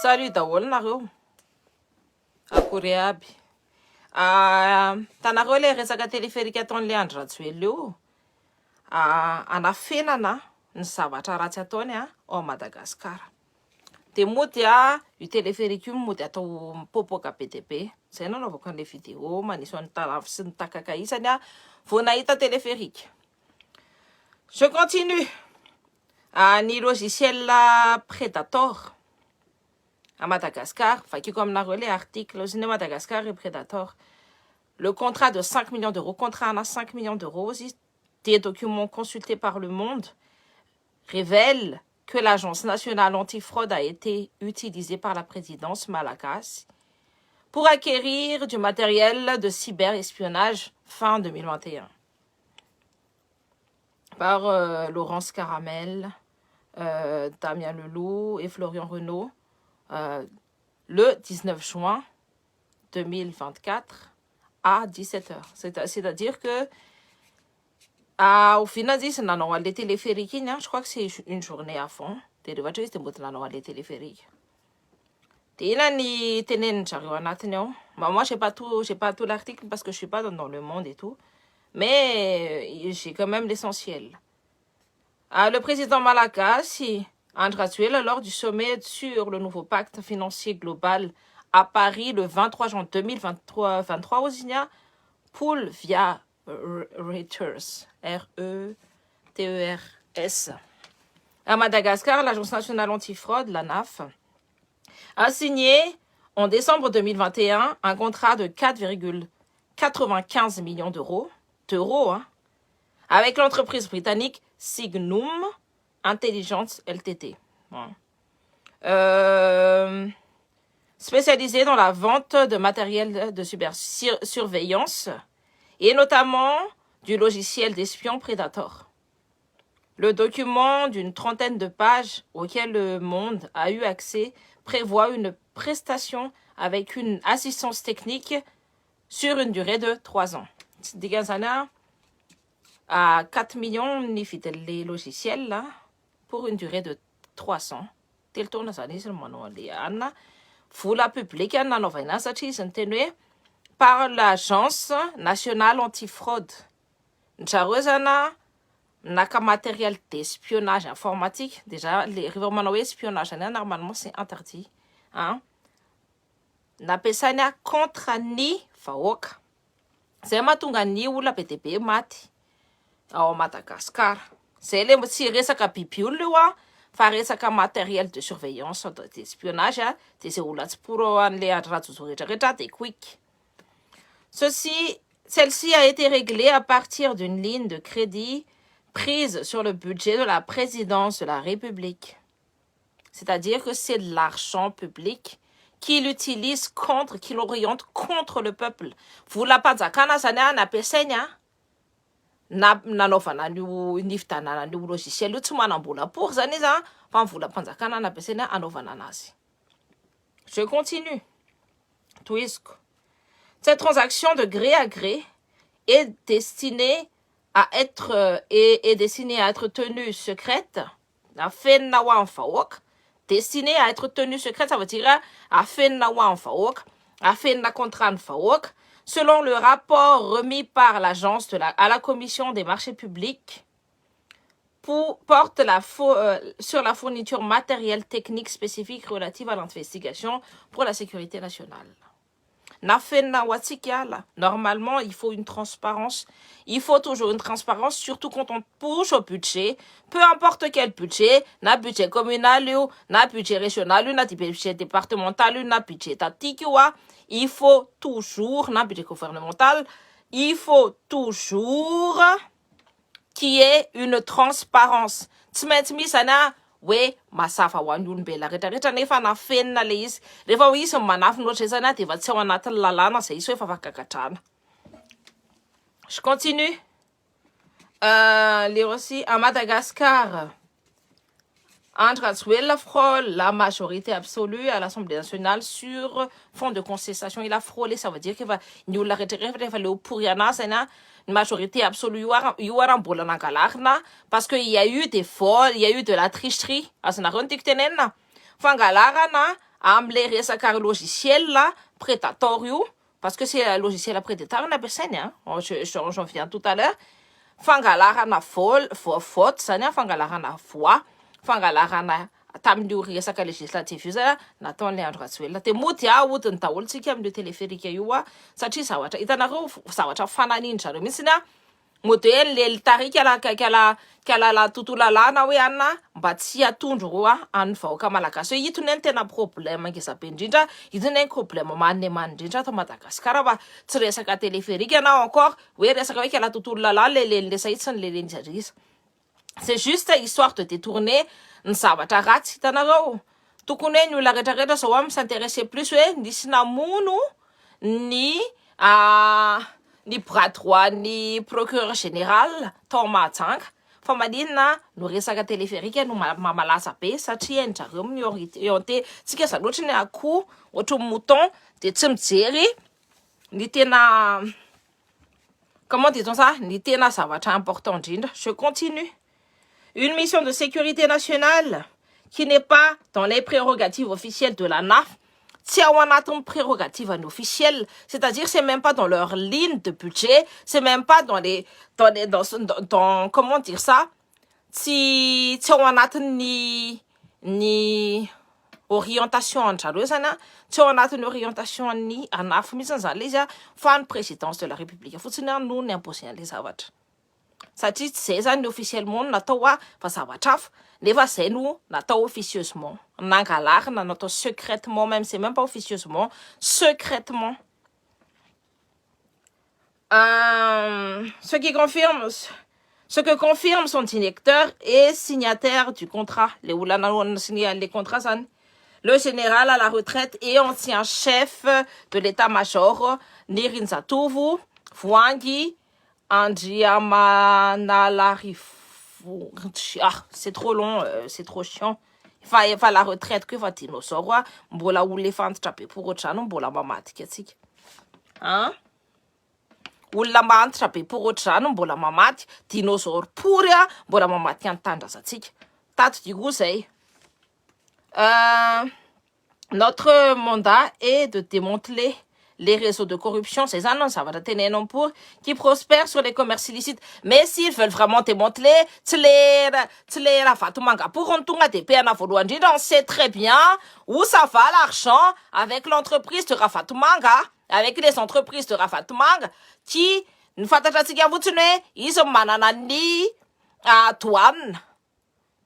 Salut daholo nareo. Akory aby. Tanareo le resaka téléphérique ataon'le Andry Rajoelina io. Anafenana ny zavatra ratsy ataony ao Madagasikara. De moa dia io téléphérique io moa dia atao mipoapoaka be dia be. Zay nanaovako an'le vidéo manisy ny talavo sy ny takaka isany vao nahita téléphérique. Je continue. Ny logiciel Predator à Madagascar, comme l'article Madagascar et Predator. Le contrat de 5 millions d'euros, contrat à 5 millions d'euros, des documents consultés par Le Monde révèlent que l'Agence nationale antifraude a été utilisée par la présidence malagasy pour acquérir du matériel de cyberespionnage fin 2021. Par Laurence Caramel, Damien Leloup et Florian Renaud, le 19 juin 2024 à 17h. C'est-à-dire que au final, les téléphériques, je crois que c'est une journée à fond. Les téléphériques. Moi, je n'ai pas tout l'article parce que je ne suis pas dans Le Monde et tout. Mais j'ai quand même l'essentiel. Le président malagasy, Andry Rajoelina, lors du sommet sur le nouveau pacte financier global à Paris le 23 juin 2023 aux Igna, Pool via Reuters, R-E-T-E-R-S. À Madagascar, l'Agence nationale antifraude, l'ANAF, a signé en décembre 2021 un contrat de 4,95 millions d'euros, avec l'entreprise britannique Signum Intelligence Ltd. Spécialisée dans la vente de matériel de surveillance et notamment du logiciel d'espion Predator. Le document d'une trentaine de pages auquel Le Monde a eu accès prévoit une prestation avec une assistance technique sur une durée de 3 ans. À 4 millions les logiciels là, pour une durée de 300. Tel tourne ça dit la publique par l'Agence nationale antifraude. Naka matériel d'espionnage informatique. Déjà, les espionnage normalement c'est interdit. Napesana contre ni faoka. C'est matunga ni ou la PTP mati. Au Madagascar. C'est les resaka pipiulua, fa resaka matériel de surveillance d'espionnage, c'est pour les quick. Celle-ci a été réglée à partir d'une ligne de crédit prise sur le budget de la présidence de la République. C'est-à-dire que c'est de l'argent public qu'il utilise qu'il oriente contre le peuple. Vous la pas zakana na pesenya. Nanaovana niftanana ny logiciel io tsy manam-bola pour zany izy fa vola mpanjakana nampiasaina anaovana anazy. Je continue. Twisco. Cette transaction de gré à gré est destinée à être tenue secrète. La fennawa en faok. Destinée à être tenue secrète, ça veut dire à fennawa en faok, à fenna contrat en faok. Selon le rapport remis par l'agence à la Commission des marchés publics, porte sur la fourniture matérielle technique spécifique relative à l'investigation pour la sécurité nationale. Normalement, il faut une transparence. Il faut toujours une transparence, surtout quand on touche au budget. Peu importe quel budget, na budget communal, na budget régional, na budget départemental, na budget tatique, il faut toujours, na budget gouvernemental, il faut toujours qu'il y ait une transparence. We masafa ho an'ny olombelona rehetrarehetra nefa nafenina le izy rehefa ho izy manafy loatra zany dia efa tsy ao anatin'ny lalàna zay izy hoe efa afaka. Je continue. Aussi à Madagascar, Andry Rajoelina frôle la majorité absolue à l'Assemblée nationale sur fond de concession. Il a frôlé, ça veut dire qu'il va ny olona rehetrarehetra rehefa le pourri anazy zany une majorité absolue parce qu'il y a eu des vols, il y a eu de la tricherie. Fangalarana am'le resaka logiciel prédateur io, parce que c'est logiciel prédateur nampiasainy j'en viens tout à l'heure, fangalarana faute zany fangalarana voix, fangalarana tamin'io resaka législative io zany nataon'le Andro Rajoelina te moty odiny daholontsika amin'io téléphérique io satria zavatra hitanareo zavatra fananindry mihitsiny modèle le tarika la tontolo lalàna hoe anna mba tsy atondro any vahoaka malagasy hoe itony ny tena problème ngezabe indrindra, itony ny problème many indrindra ato Madagasikara fa tsy resaka téléphérique na encore hoe resaka hoe la tontolo lalàna lelesa itsiny lelendrisa. C'est juste histoire de détourner ny zavatra ratsy hitanareo. Tokony hoe ny olona rehetrarehetra zao s'intéresser plus hoe nisy namono ny bras droit ny procureur général tao Mahajanga fa maninona no resaka téléphérique no mamalaza be satria endrareo miorienté tsika za loatra ny akoho ohatry mouton de tsy mijery ny tena comment dit-on ça, ny tena zavatra important indrindra. Je continue. Une mission de sécurité nationale qui n'est pas dans les prérogatives officielles de la NAF, c'est en prérogative officielle, c'est-à-dire c'est même pas dans leur ligne de budget, c'est même pas dans comment dire ça, si on ni orientation andrareo zany tsy ao anatin'ny orientation ny anafo mihitsy zany le izy fa ny présidence de la république fotsiny no ny imposé an'le zavatra satria tsy zay zany ny officiellement natao fa zavatra hafa nefa zay no natao officieusement nangalarina natao secrètement, même c'est même pas officieusement, secrètement. Ce que confirme son directeur et signataire du contrat, les contrats, le général à la retraite et ancien chef de l'état-major, Nirintjatovo Voangi Andriamanalarivo. C'est trop long, c'est trop chiant. Il fa la retraite que va dinosaure, mbola olefantitra be porotrano mbola mamatika atsika. Hein? Olona mantitra be porotrano mbola mamaty, dinosaure pory mbola mamaty antandrazatsika. Tato digo zay. Notre mandat est de démanteler les réseaux de corruption, ces annonces, ça va tenir non pour, qui prospèrent sur les commerces illicites. Mais s'ils veulent vraiment démanteler, on sait très bien où ça va l'argent avec l'entreprise de Rafatumanga, avec les entreprises de Rafatumanga, qui, une fois ils ont mananani à douane.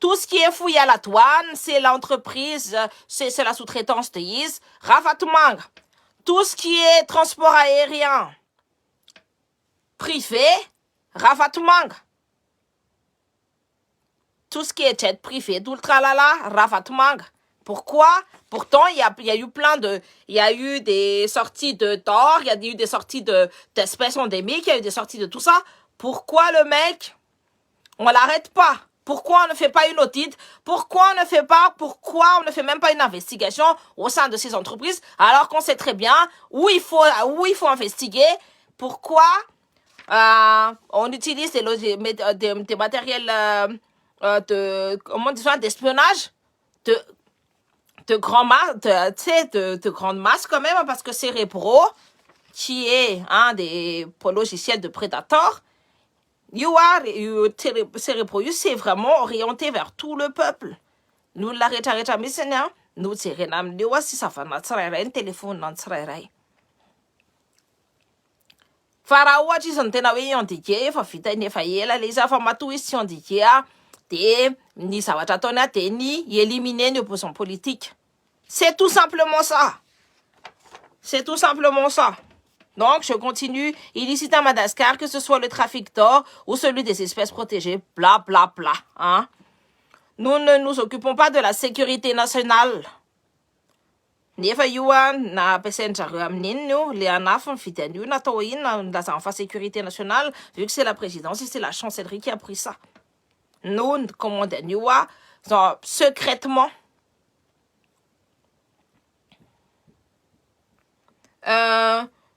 Tout ce qui est fouillé à la douane, c'est l'entreprise, c'est la sous-traitance de Is, Rafatumanga. Tout ce qui est transport aérien privé, Rafatumanga. Tout ce qui est jet privé, d'ultralala, Rafatumanga. Pourquoi? Pourtant, il y a eu il y a eu des sorties de d'or, il y a eu des sorties d'espèces endémiques, il y a eu des sorties de tout ça. Pourquoi le mec, on l'arrête pas? Pourquoi on ne fait pas une audit? Pourquoi on ne fait même pas une investigation au sein de ces entreprises alors qu'on sait très bien où il faut investiguer? Pourquoi on utilise des matériels d'espionnage de grande masse quand même, parce que Cerebro, qui est un des logiciels de Predator, Cerebro, c'est vraiment orienté vers tout le peuple. Nous l'arrêtons, nous tirons si ça va un téléphone dans tsirairay. Fara ohatra izy ny tena hoe iandike efa vita nefa ela le izy fa matoy izy tsy iandike de ny zavatra ataony de ny éliminer ny opposants politiques. C'est tout simplement ça. C'est tout simplement ça. Donc, je continue. Illicite à Madagascar, que ce soit le trafic d'or ou celui des espèces protégées, bla bla bla. Hein? Nous ne nous occupons pas de la sécurité nationale. Nefa yuan na pesenjareo amin'iny le anafo mividy an'io natao ina lazana fa sécurité nationale, vu que c'est la présidence et c'est la chancellerie qui a pris ça. Nous commandons an'io secrètement.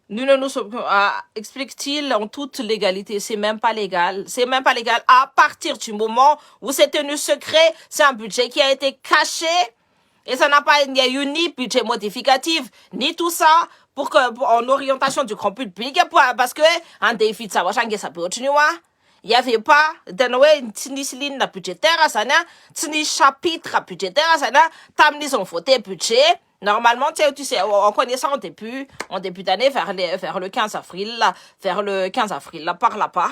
Nous ne nous explique-t-il en toute légalité, c'est même pas légal. C'est même pas légal à partir du moment où c'est tenu secret, c'est un budget qui a été caché Et ça n'a pas, il n'y a eu ni budget modificatif, ni tout ça en orientation du grand public, parce que en défi de savoir changer ça peut continuer. Il n'y avait pas de ligne budgétaire, ça n'a ni chapitre budgétaire, ça n'a t'amener son voté budget. Normalement, tu sais, on connaît ça en début d'année vers le 15 avril, là, par là-bas.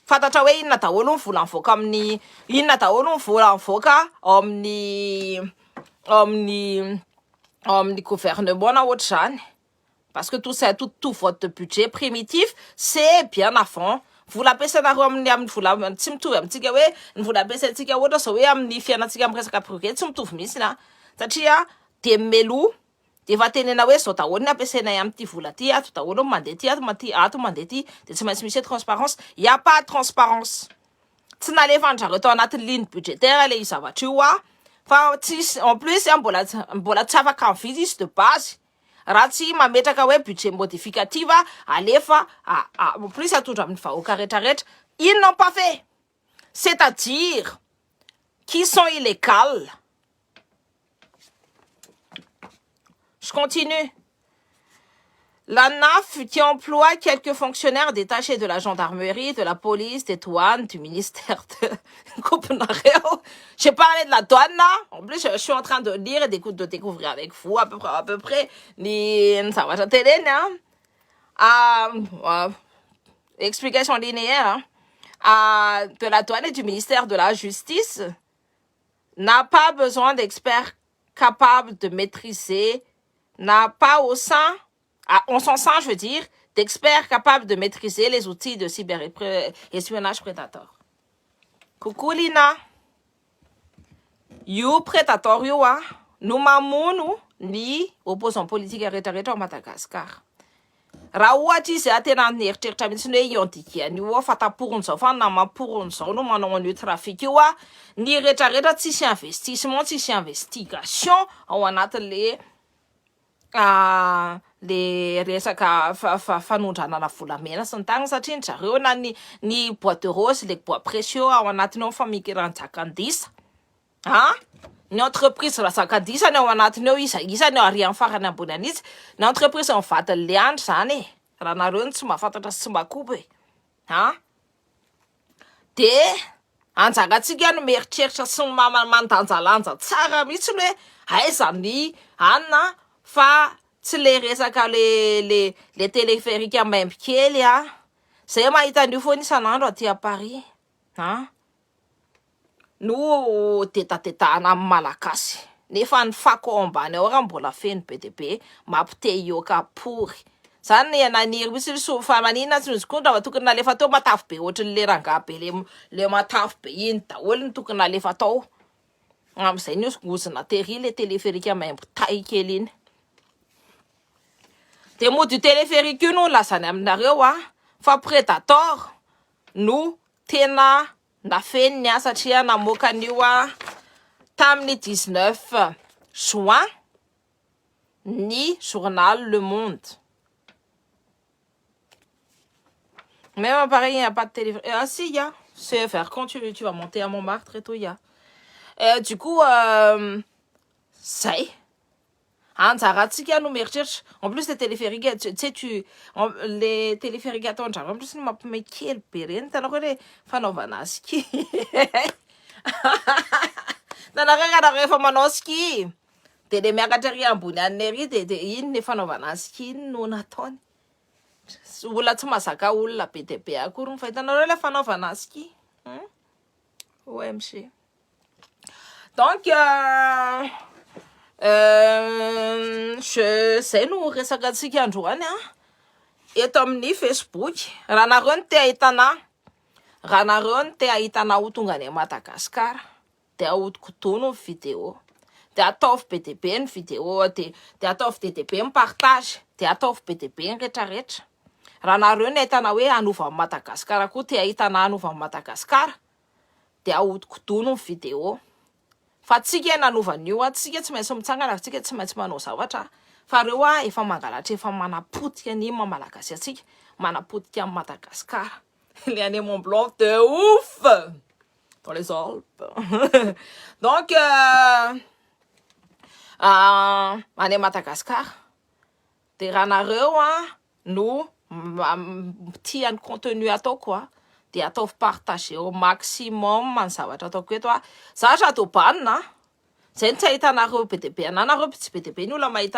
Fatatra we inona daholo ny vola mivoaka amin'ny inona daholo ny vola mivoaka amin'ny gouvernement na ohatr'izany, parce que tout ça tout vote budget primitif c'est bien à fond. Vola ampiasanareo amin'ny vola tsy mitovy amintsika hoe ny vola ampiasaintsika ohatra zao hoe amin'ny fiainantsika amin'ny resaka privé tsy mitovy mihitsy na satria de melo de efa tenena hoe zao daholo ny ampiasainay amin'ity vola ty ato daholo mandeha ty ato mandeha ty de tsy maintsy misy transparence. Il y a pas de transparence, tsy nalefan'zareo tao anatin'ny ligne budgétaire le zavatra io fa tsisy en plus mbola tsy afaka mividy izy de base raha tsy mametraka hoe budget modificatif alefa en plus atondra amin'ny vahoaka rehetrarehetra. Ils n'ont pas fait, c'est-à-dire qui sont illégales. Je continue. La NAF qui emploie quelques fonctionnaires détachés de la gendarmerie, de la police, des douanes, du ministère de Copenhague. J'ai parlé de la douane là. En plus, je suis en train de lire et de découvrir avec vous à peu près ça va télé, explication linéaire de la douane et du ministère de la justice n'a pas besoin d'experts capables de maîtriser, n'a pas on s'en sent, je veux dire, d'experts capables de maîtriser les outils de cyber-espionnage prédateur. Coucou Lina. You prédateur you nous mamono ni opposant politique rehetrarehetra au Madagascar. Raha ohatra izy tena nieritreritra mihitsy hoe iandikiany io fa taporony zao fa namaporony zao no manao an'io trafic io ny rehetrarehetra tsisy investissement, tsisy investigation ao anatin'le le resaka fanondranana volamena sy ny tagna satria zareo na ny bois de rose le bois précieux ao anatiny ao famikeran-jakandisa ny entreprise razakandisany ao anatiny ao isany arian'ny farany ambony anitsy ny entreprise mivadiny le andro zany raha nareo tsy mahafantatra sy tsy makoby de anjagatsika no mieritreritra sy mandanjalanja tsara mihitsy ny hoe aiza ny anina fa tsy le resaka le téléphérique maimby kely zay mahita an'io foana isan'andro aty à Paris no tetatehana amin'ny malagasy nefa ny fako ambany ao raha mbola feno be de be mampite ioka pory zany naniry misy fa manina tsy misy kondra tokony nalefa tao matavy be ohatrin'le rangahy be le matavy be iny daholo ny tokony nalefa tao am'izay ny osingozina tery le téléphérique maimby tay kely iny. De mody téléphérique io no lazany aminareo fa prédateur no tena nafeny satria namoaka an'io tamin'ny 19 juin ni journal Le Monde. Même pareil, il n'y a pas de téléphone. Ah si, il y a. C'est vers quand tu vas monter à Montmartre et tout, il y a. Du coup, ça y est. En plus les téléphériques, tu sais, les téléphériques attendent. En plus, ma mais quel pérenne, t'as le fanaovana ski. T'as le fanaovana ski. T'es des mégatériels ambony an'ery de iny ne fanaovana ski no nataony. Olona tsy mazaka olona be de be akory ny fahitanareo le fanaovana ski. OMG. Donc zay no resaka antsika androany eto amin'ny Facebook. Raha nareo no te ahitana ho tonga any Madagasikara de ahodikotono ny vidéo de ataovy be de be ny vidéo de ataovy de be ny partage de ataovy be de be ny rehetrarehetra. Raha nareo no ahitana hoe anova amin'ny Madagasikara koa te ahitana anova amin'ny Madagasikara de ahodikotono ny vidéo. Fa tsika nanovan'io tsika tsy maintsy mitsangana, tsika tsy maintsy manao zavatra fa reo efa mangalatra efa manapotika ny mamalagasy atsika manapotika amin'ny Madagasikara. Il y a des Mont Blanc de ouf dans les Alpes. Donc any Madagasikara. Dia raha nareo no tian'ny contenu ataoko dia ataovy partager au maximum ny zavatra ataoko eto zavatra atao banina zay no tsy ahitanareo be dia be anareo tsy be dia be ny olona mahita